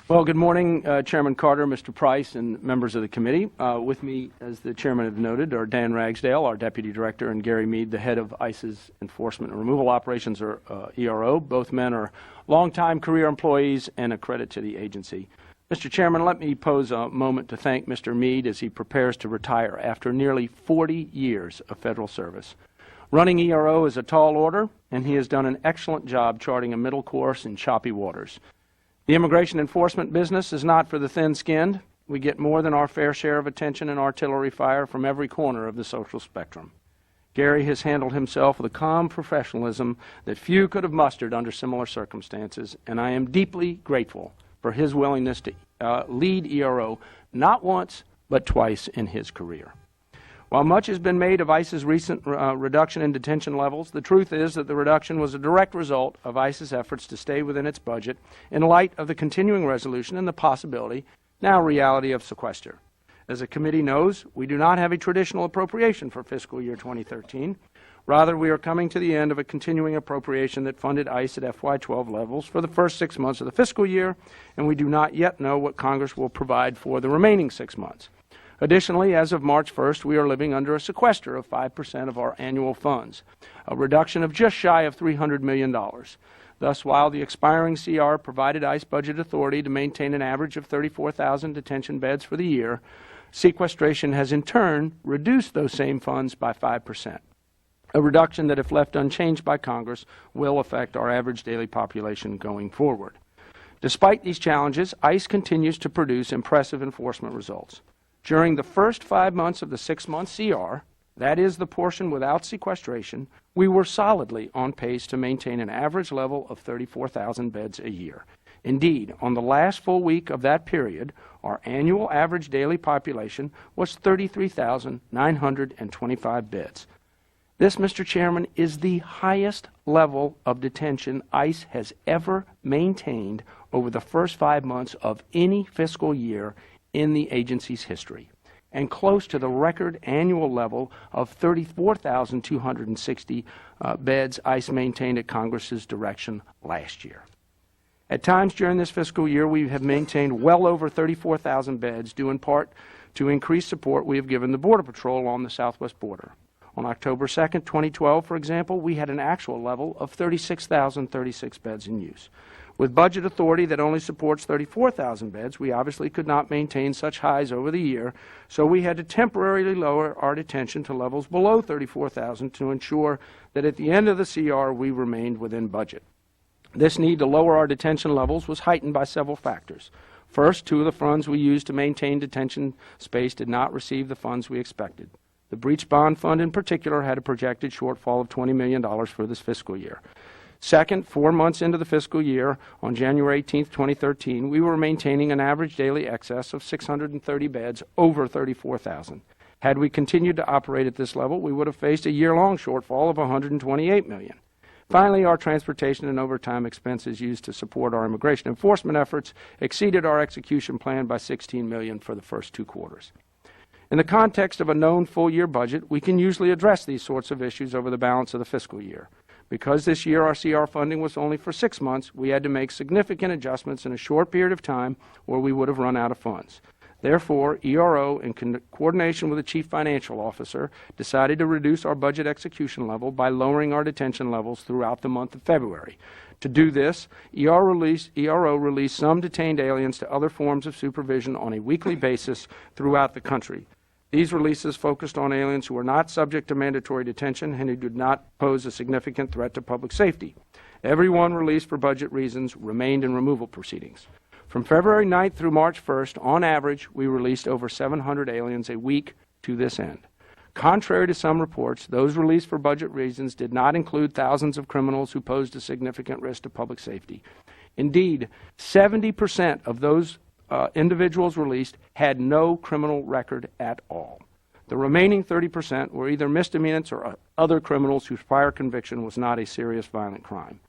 Well, good morning, Chairman Carter, Mr. Price, and members of the committee. With me, as the chairman had noted, are Dan Ragsdale, our deputy director, and Gary Mead, the head of ICE's Enforcement and Removal Operations, or ERO. Both men are longtime career employees and a credit to the agency. Mr. Chairman, let me pose a moment to thank Mr. Mead as he prepares to retire after nearly 40 years of federal service. Running ERO is a tall order, and he has done an excellent job charting a middle course in choppy waters. The immigration enforcement business is not for the thin-skinned. We get more than our fair share of attention and artillery fire from every corner of the social spectrum. Gary has handled himself with a calm professionalism that few could have mustered under similar circumstances, and I am deeply grateful for his willingness to lead ERO not once but twice in his career. While much has been made of ICE's recent reduction in detention levels, the truth is that the reduction was a direct result of ICE's efforts to stay within its budget in light of the continuing resolution and the possibility, now reality, of sequester. As the committee knows, we do not have a traditional appropriation for fiscal year 2013. Rather, we are coming to the end of a continuing appropriation that funded ICE at FY12 levels for the first 6 months of the fiscal year, and we do not yet know what Congress will provide for the remaining 6 months. Additionally, as of March 1st, we are living under a sequester of 5% of our annual funds, a reduction of just shy of $300 million. Thus, while the expiring CR provided ICE budget authority to maintain an average of 34,000 detention beds for the year, sequestration has in turn reduced those same funds by 5%, a reduction that, if left unchanged by Congress, will affect our average daily population going forward. Despite these challenges, ICE continues to produce impressive enforcement results. During the first 5 months of the 6-month CR, that is the portion without sequestration, we were solidly on pace to maintain an average level of 34,000 beds a year. Indeed, on the last full week of that period, our annual average daily population was 33,925 beds. This, Mr. Chairman, is the highest level of detention ICE has ever maintained over the first 5 months of any fiscal year in the agency's history, and close to the record annual level of 34,260 beds ICE maintained at Congress's direction last year. At times during this fiscal year, we have maintained well over 34,000 beds, due in part to increased support we have given the Border Patrol on the southwest border. On October 2nd, 2012, for example, we had an actual level of 36,036 beds in use. With budget authority that only supports 34,000 beds, we obviously could not maintain such highs over the year, so we had to temporarily lower our detention to levels below 34,000 to ensure that at the end of the CR we remained within budget. This need to lower our detention levels was heightened by several factors. First, 2 of the funds we used to maintain detention space did not receive the funds we expected. The breach bond fund in particular had a projected shortfall of $20 million for this fiscal year. Second, 4 months into the fiscal year, on January 18, 2013, we were maintaining an average daily excess of 630 beds over 34,000. Had we continued to operate at this level, we would have faced a year-long shortfall of $128 million. Finally, our transportation and overtime expenses used to support our immigration enforcement efforts exceeded our execution plan by $16 million for the first 2 quarters. In the context of a known full-year budget, we can usually address these sorts of issues over the balance of the fiscal year. Because this year our CR funding was only for 6 months, we had to make significant adjustments in a short period of time or we would have run out of funds. Therefore, ERO, in coordination with the Chief Financial Officer, decided to reduce our budget execution level by lowering our detention levels throughout the month of February. To do this, ERO released some detained aliens to other forms of supervision on a weekly basis throughout the country. These releases focused on aliens who were not subject to mandatory detention and who did not pose a significant threat to public safety. Everyone released for budget reasons remained in removal proceedings. From February 9th through March 1st, on average, we released over 700 aliens a week to this end. Contrary to some reports, those released for budget reasons did not include thousands of criminals who posed a significant risk to public safety. Indeed, 70% of those individuals released had no criminal record at all. The remaining 30% were either misdemeanors or other criminals whose prior conviction was not a serious violent crime.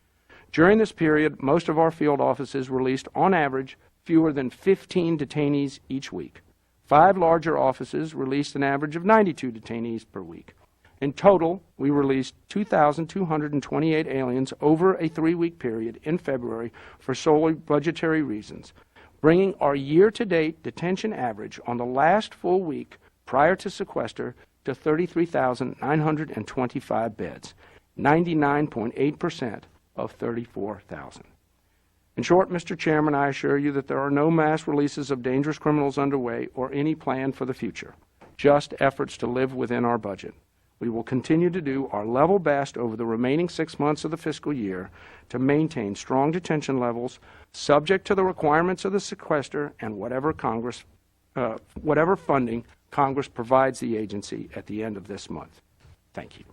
During this period, most of our field offices released, on average, fewer than 15 detainees each week. 5 larger offices released an average of 92 detainees per week. In total, we released 2,228 aliens over a 3-week period in February for solely budgetary reasons. bringing our year-to-date detention average on the last full week prior to sequester to 33,925 beds, 99.8% of 34,000. In short, Mr. Chairman, I assure you that there are no mass releases of dangerous criminals underway or any plan for the future, just efforts to live within our budget. We will continue to do our level best over the remaining 6 months of the fiscal year to maintain strong detention levels, subject to the requirements of the sequester and whatever funding Congress provides the agency at the end of this month. Thank you.